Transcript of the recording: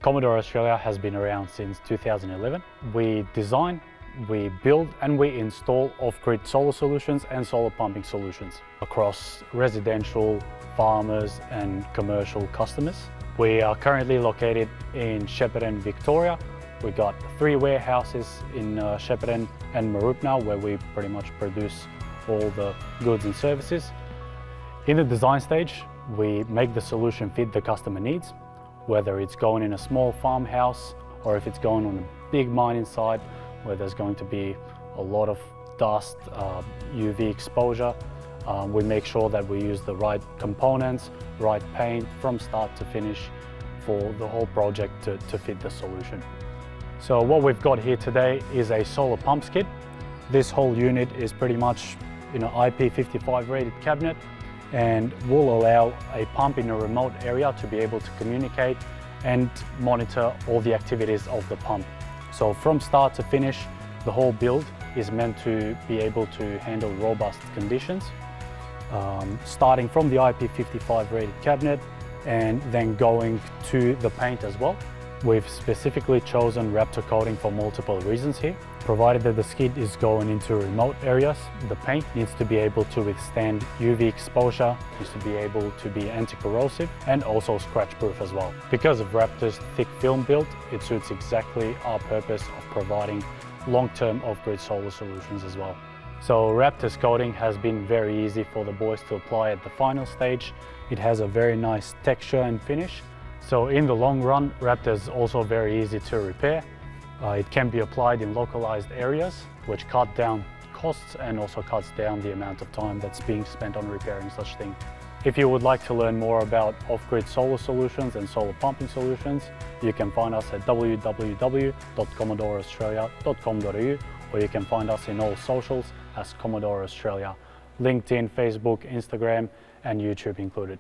Commodore Australia has been around since 2011. We design, we build and we install off-grid solar solutions and solar pumping solutions across residential, farmers and commercial customers. We are currently located in Shepparton, Victoria. We've got 3 warehouses in Shepparton and Mooroopna where we pretty much produce all the goods and services. In the design stage, we make the solution fit the customer needs, whether it's going in a small farmhouse or if it's going on a big mining site where there's going to be a lot of dust, UV exposure. We make sure that we use the right components, right paint from start to finish for the whole project to fit the solution. So what we've got here today is a solar pumps kit. This whole unit is pretty much IP55 rated cabinet and will allow a pump in a remote area to be able to communicate and monitor all the activities of the pump. So from start to finish, the whole build is meant to be able to handle robust conditions, starting from the IP55 rated cabinet and then going to the paint as well. We've specifically chosen Raptor coating for multiple reasons here. Provided that the skid is going into remote areas, the paint needs to be able to withstand UV exposure, needs to be able to be anti-corrosive and also scratch-proof as well. Because of Raptor's thick film build, it suits exactly our purpose of providing long-term off-grid solar solutions as well. So Raptor's coating has been very easy for the boys to apply at the final stage. It has a very nice texture and finish. So in the long run, Raptor is also very easy to repair. It can be applied in localized areas, which cut down costs and also cuts down the amount of time that's being spent on repairing such things. If you would like to learn more about off-grid solar solutions and solar pumping solutions, you can find us at www.commodoreaustralia.com.au, or you can find us in all socials as Commodore Australia, LinkedIn, Facebook, Instagram and YouTube included.